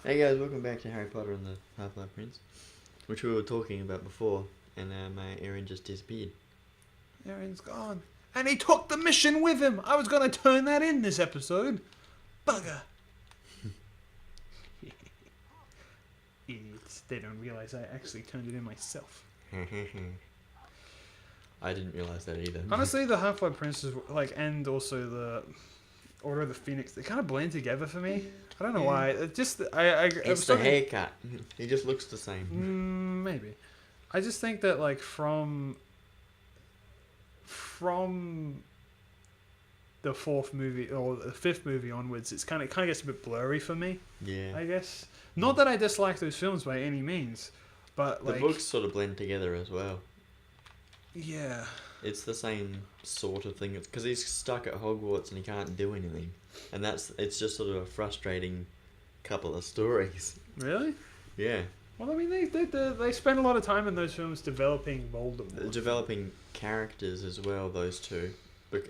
Hey guys, welcome back to Harry Potter and the Half-Blood Prince, which we were talking about before, and my Aaron just disappeared. Aaron's gone. And he took the mission with him. I was going to turn that in this episode. Bugger. Idiots. They don't realize I actually turned it in myself. I didn't realize that either. Honestly, the Half-Blood Prince is, and also the Order of the Phoenix, they kind of blend together for me. I don't know why. It just It's the haircut. He just looks the same. Maybe. I just think that from the fourth movie or the fifth movie onwards, it kind of gets a bit blurry for me. Yeah. I guess not that I dislike those films by any means, but the books sort of blend together as well. Yeah. It's the same sort of thing. It's because he's stuck at Hogwarts and he can't do anything, and it's just sort of a frustrating couple of stories. Really? Yeah. Well, I mean, they spend a lot of time in those films developing Voldemort. Developing characters as well, those two,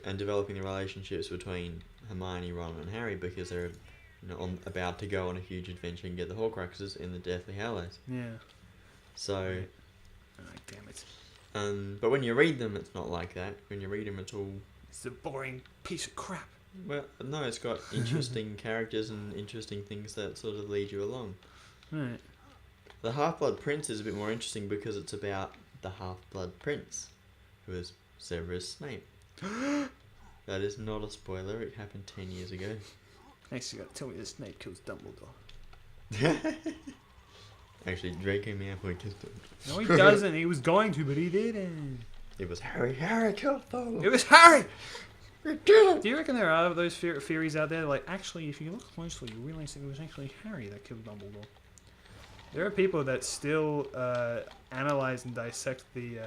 and developing the relationships between Hermione, Ron, and Harry, because they're about to go on a huge adventure and get the Horcruxes in the Deathly Hallows. Yeah. So. Oh, damn it. But when you read them, it's not like that. When you read them, it's all... It's a boring piece of crap. Well, no, it's got interesting characters and interesting things that sort of lead you along. Right. The Half-Blood Prince is a bit more interesting because it's about the Half-Blood Prince, who is Severus Snape. That is not a spoiler, it happened 10 years ago. Next you gotta tell me that Snape kills Dumbledore. Actually, Draco Malfoy kissed him. No, he doesn't. He was going to, but he didn't. It was Harry. Harry killed them. It was Harry! You did it! Do you reckon there are those theories out there? Like, actually, if you look closely, you realize it was actually Harry that killed Dumbledore. There are people that still analyze and dissect the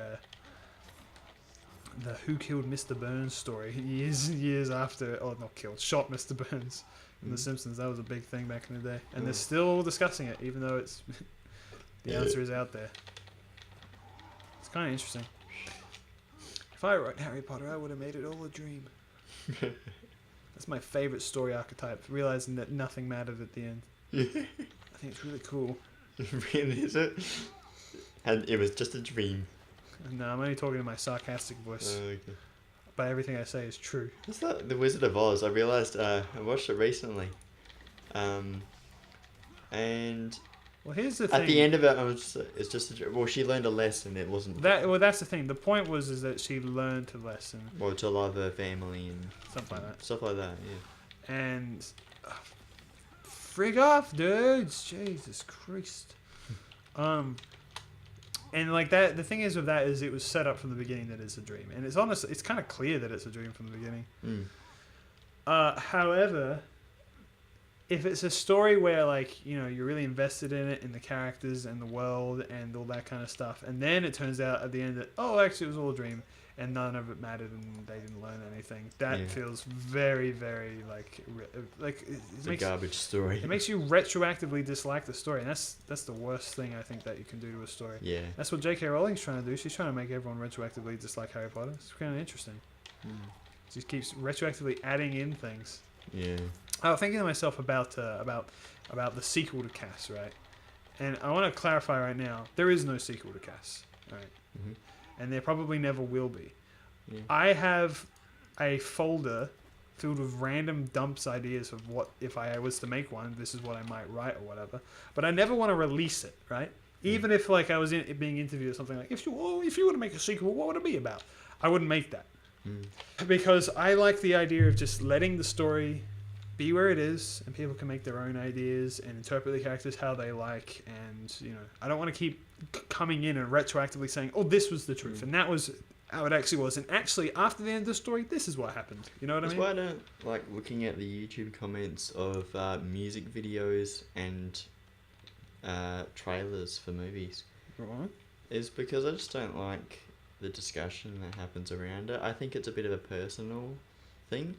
Who Killed Mr. Burns story years and years after, or not killed, shot Mr. Burns in The Simpsons. That was a big thing back in the day. And they're still discussing it, even though it's the answer is out there. It's kind of interesting. If I wrote Harry Potter, I would have made it all a dream. That's my favorite story archetype, realizing that nothing mattered at the end. I think it's really cool. Really, is it? And it was just a dream. No, I'm only talking in my sarcastic voice. Okay. But everything I say is true. It's like The Wizard of Oz. I realised, I watched it recently. And Well, here's the thing. at the end of it, it's just a dream. Well, she learned a lesson. It wasn't... Well, that's the thing. The point is that she learned a lesson. Well, to love her family and... Something like that. Stuff like that, yeah. And... frig off, dudes! Jesus Christ. And like that, the thing is with that is it was set up from the beginning that it's a dream. And it's honest, it's kind of clear that it's a dream from the beginning. However, if it's a story where you're really invested in it, in the characters and the world and all that kind of stuff, and then it turns out at the end that, oh, actually it was all a dream and none of it mattered and they didn't learn anything, that feels very, very It's a garbage story. It makes you retroactively dislike the story, and that's the worst thing I think that you can do to a story. Yeah. That's what J.K. Rowling's trying to do. She's trying to make everyone retroactively dislike Harry Potter. It's kind of interesting. She keeps retroactively adding in things. Yeah. I was thinking to myself about the sequel to Cass, right? And I want to clarify right now, there is no sequel to Cass, right? Mm-hmm. And there probably never will be. Yeah. I have a folder filled with random dumps ideas of what, if I was to make one, this is what I might write or whatever. But I never want to release it, right? Even if I was being interviewed or something like, if you were to make a sequel, what would it be about? I wouldn't make that. Because I like the idea of just letting the story be where it is, and people can make their own ideas and interpret the characters how they like, and I don't want to keep coming in and retroactively saying, oh, this was the truth and that was how it actually was, and actually after the end of the story this is what happened. You know what I mean? That's why I don't like looking at the YouTube comments of music videos and trailers for movies. Right. Is because I just don't like the discussion that happens around it. I think it's a bit of a personal thing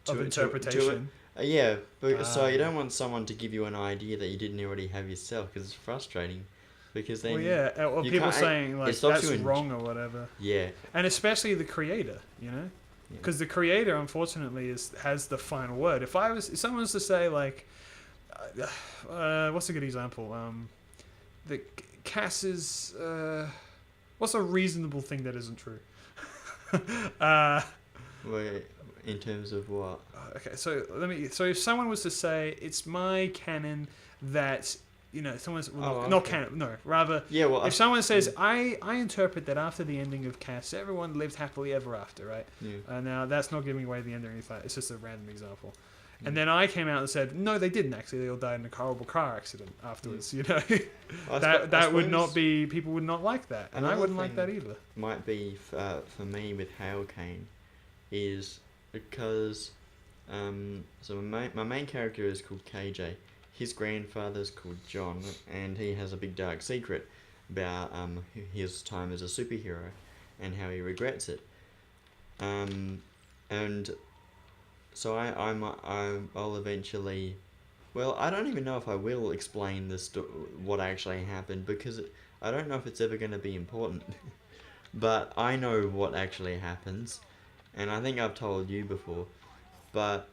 Of interpretation. Yeah, but so you don't want someone to give you an idea that you didn't already have yourself, because it's frustrating. Because then or people saying like that's wrong or whatever. Yeah, and especially the creator, because the creator unfortunately has the final word. If someone was to say like, what's a good example? The Cass is. What's a reasonable thing that isn't true? Wait, in terms of what? Okay, so so if someone was to say it's my canon that someone's not okay. canon, no, rather Yeah, well, if someone says I interpret that after the ending of Cass everyone lived happily ever after, right? yeah. Now that's not giving away the end or anything like that. It's just a random example. Mm. And then I came out and said no, they didn't actually. They all died in a horrible car accident afterwards. That would not be. People would not like that, and I wouldn't like that either. Might be for me with Hale Kane, is because so my main character is called KJ. His grandfather's called John, and he has a big dark secret about his time as a superhero and how he regrets it. And so I'll eventually. Well, I don't even know if I will explain what actually happened because I don't know if it's ever going to be important. But I know what actually happens, and I think I've told you before. But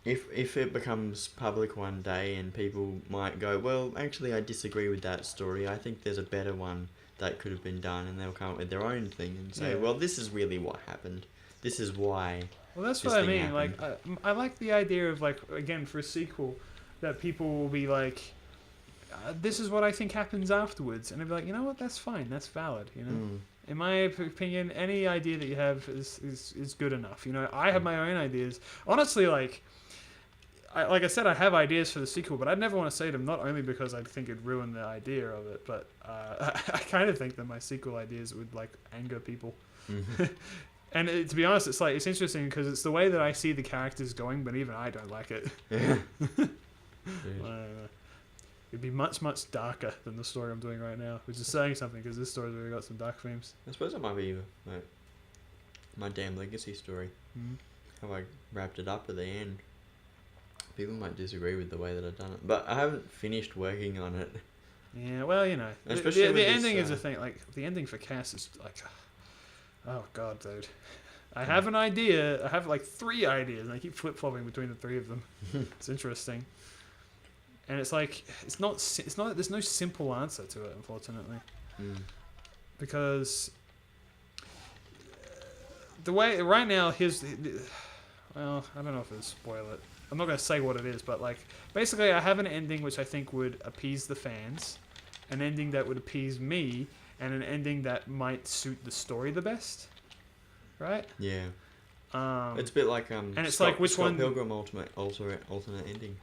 if it becomes public one day and people might go, well, actually I disagree with that story. I think there's a better one that could have been done, and they'll come up with their own thing and say, well, this is really what happened. This is why. Well, that's what I mean. Happened. Like, I like the idea of like again for a sequel, that people will be like, this is what I think happens afterwards, and they'll be like, you know what, that's fine, that's valid. In my opinion, any idea that you have is good enough. I have my own ideas. Honestly, like I said, I have ideas for the sequel, but I'd never want to say them, not only because I think it'd ruin the idea of it, but I kind of think that my sequel ideas would like anger people. Mm-hmm. And to be honest, it's interesting because it's the way that I see the characters going, but even I don't like it. Yeah. It'd be much, much darker than the story I'm doing right now, which is saying something because this story's really got some dark themes. I suppose it might be like my damn legacy story. Mm. How I wrapped it up at the end. People might disagree with the way that I've done it, but I haven't finished working on it. Yeah, well, the ending is a thing. Like the ending for Cass is like, oh god, dude. I have an idea. I have like 3 ideas, and I keep flip flopping between the 3 of them. It's interesting, and it's like it's not. There's no simple answer to it, unfortunately, because the way right now well, I don't know if it'll spoil it. I'm not going to say what it is, but like basically I have an ending which I think would appease the fans, an ending that would appease me, and an ending that might suit the story the best. Right? Yeah. It's a bit like and it's like which Scott one Pilgrim alternate ending.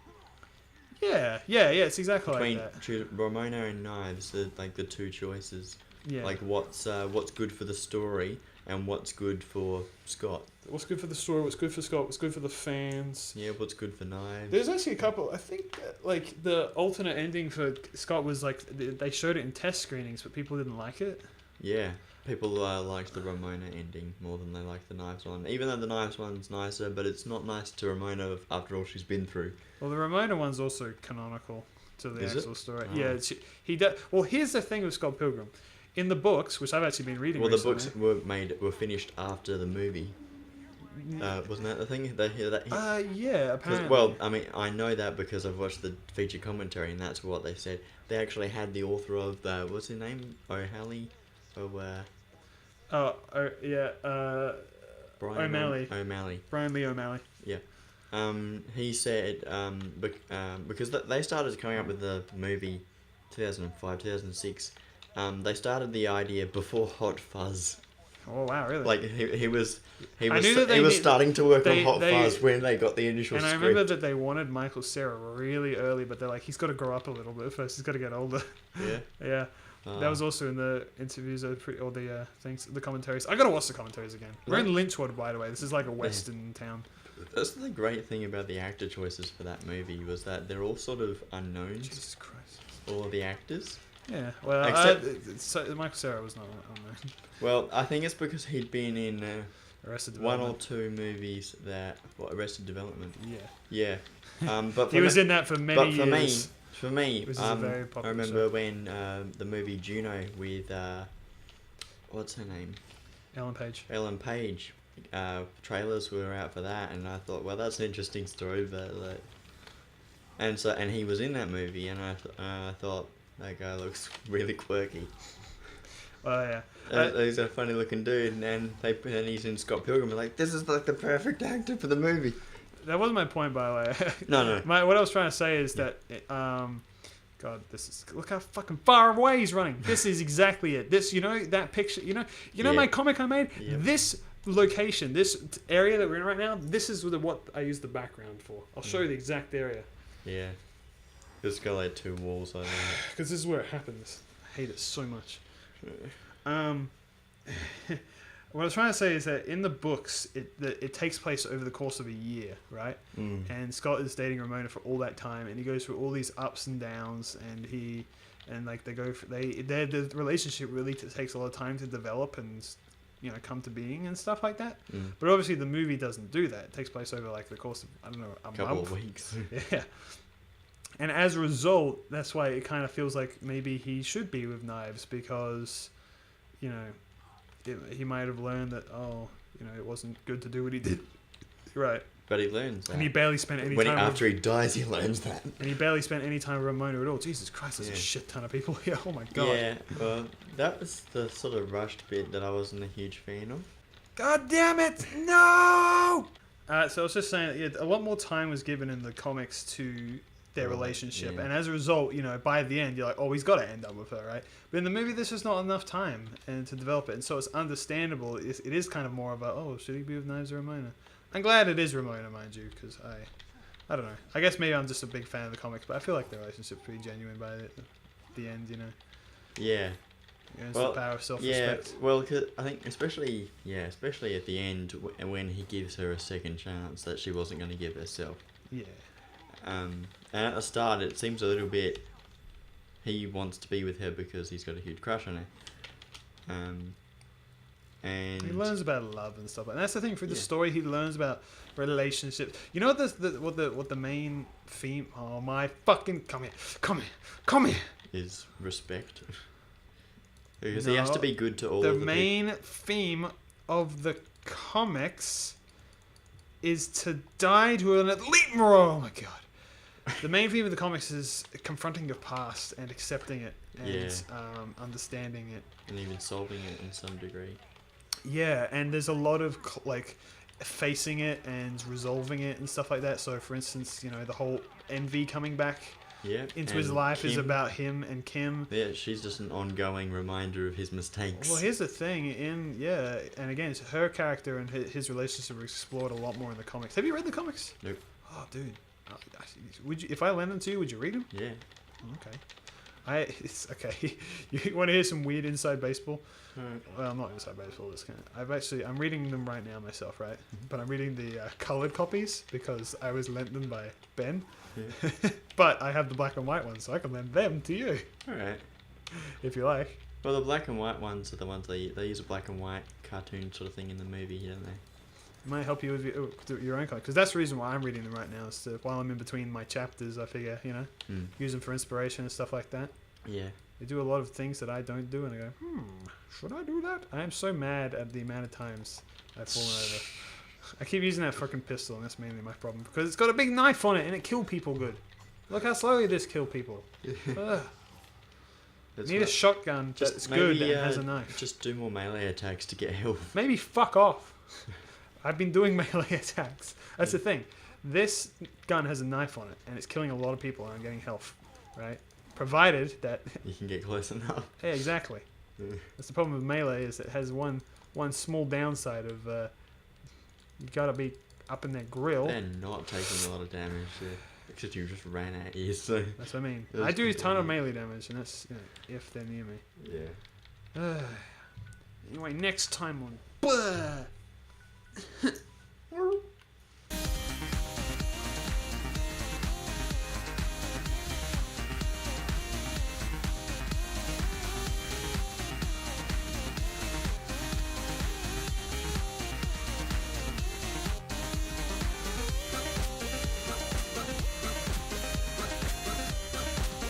Yeah, it's exactly Between like that. choose Ramona and Knives, like the 2 choices. Yeah. Like what's good for the story and what's good for Scott. What's good for the story? What's good for Scott? What's good for the fans? Yeah, what's good for Knives? There's actually a couple. I think like the alternate ending for Scott was like they showed it in test screenings, but people didn't like it. Yeah, people liked the Ramona ending more than they liked the Knives one. Even though the Knives one's nicer, but it's not nice to Ramona after all she's been through. Well, the Ramona one's also canonical to the actual story. Oh. Yeah, he does. Well, here's the thing with Scott Pilgrim. In the books, which I've actually been reading recently, the books were finished after the movie. Wasn't that the thing? Yeah, apparently. Well, I mean, I know that because I've watched the feature commentary, and that's what they said. They actually had the author of what's his name? O'Malley? O'Malley. O'Malley. Brian Lee O'Malley. Yeah. He said because they started coming up with the movie 2005, 2006. They started the idea before Hot Fuzz. Oh wow, really? Like he was starting to work on Hot Fuzz when they got the initial script. And I remember that they wanted Michael Cera really early, but they're like, he's got to grow up a little bit first. He's got to get older. Yeah. Yeah. That was also in the interviews or the things, the commentaries. I gotta watch the commentaries again. We're in Lynchwood, by the way. This is like a western town. That's the great thing about the actor choices for that movie was that they're all sort of unknowns. Jesus Christ. All of the actors. Yeah, well, Michael Cera was not unknown. Well, I think it's because he'd been in Arrested one Development. or 2 movies Arrested Development. Yeah. Yeah. But he was in that for many years. For me, very popular I remember when the movie Juno with what's her name? Ellen Page. Trailers were out for that, and I thought, well, that's an interesting story, but and he was in that movie, and I thought that guy looks really quirky. Oh yeah. He's a funny looking dude, and he's in Scott Pilgrim. And like, this is like the perfect actor for the movie. That wasn't my point, by the way. No. What I was trying to say is that, God, look how fucking far away he's running. This is exactly it. This, that picture, my comic I made. Yep. This location, this area that we're in right now. This is what I use the background for. I'll show you the exact area. Yeah. It's got like 2 walls, I think. Because this is where it happens. I hate it so much. What I was trying to say is that in the books, it takes place over the course of a year, right? Mm. And Scott is dating Ramona for all that time, and he goes through all these ups and downs, and the relationship really takes a lot of time to develop and come to being and stuff like that. Mm. But obviously, the movie doesn't do that. It takes place over like the course of a Couple month. of weeks. Yeah. And as a result, that's why it kind of feels like maybe he should be with Knives because, he might have learned that, it wasn't good to do what he did. Right. But he learns that. And he barely spent any time... After he dies, he learns that. And he barely spent any time with Ramona at all. Jesus Christ, there's a shit ton of people here. Oh my God. Yeah, well, that was the sort of rushed bit that I wasn't a huge fan of. God damn it! No! So I was just saying, a lot more time was given in the comics to their relationship, and as a result, by the end, you're like, oh, he's got to end up with her, right? But in the movie, there's just not enough time and to develop it, and so it's understandable. It is kind of more about, oh, should he be with Knives or Ramona? I'm glad it is Ramona, mind you, because I don't know. I guess maybe I'm just a big fan of the comics, but I feel like the relationship's pretty genuine by the end, Yeah. It's the power of self-respect. Yeah, well, cause I think especially at the end when he gives her a second chance that she wasn't going to give herself. Yeah. And at the start, it seems a little bit he wants to be with her because he's got a huge crush on her. And he learns about love and stuff, and that's the thing through the story. He learns about relationships. You know what the main theme? Oh my fucking come here! Is respect. Because he has to be good to all of the main theme of the comics is to die to an elite Oh my God. The main theme of the comics is confronting your past and accepting it and understanding it. And even solving it in some degree. Yeah, and there's a lot of facing it and resolving it and stuff like that. So for instance, the whole envy coming back into his life is about him and Kim. Yeah, she's just an ongoing reminder of his mistakes. Well, here's the thing, and again, it's her character and his relationship are explored a lot more in the comics. Have you read the comics? Nope. Oh, dude. Would you, if I lend them to you, would you read them? Yeah. Okay. It's okay. You want to hear some weird inside baseball? Right. Well, not inside baseball. I'm reading them right now myself, right? But I'm reading the colored copies because I was lent them by Ben. Yeah. But I have the black and white ones, so I can lend them to you. All right. If you like. Well, the black and white ones are the ones they use a black and white cartoon sort of thing in the movie, don't they? It might help you with your own comic, because that's the reason why I'm reading them right now. Is to, while I'm in between my chapters, I figure use them for inspiration and stuff like that. Yeah. They do a lot of things that I don't do, and I go, should I do that? I am so mad at the amount of times I've fallen over. I keep using that fucking pistol, and that's mainly my problem, because it's got a big knife on it, and it kills people good. Look how slowly this kills people. Need a shotgun that's good and has a knife. Just do more melee attacks to get health. Maybe fuck off. I've been doing melee attacks. That's the thing. This gun has a knife on it, and it's killing a lot of people, and I'm getting health, right? Provided that you can get close enough. Yeah, exactly. That's the problem with melee, is it has one small downside of you gotta be up in that grill. They're not taking a lot of damage, except you just ran at you. So that's what I mean. I do a ton of melee damage, and that's if they're near me. Yeah. Anyway, next time on.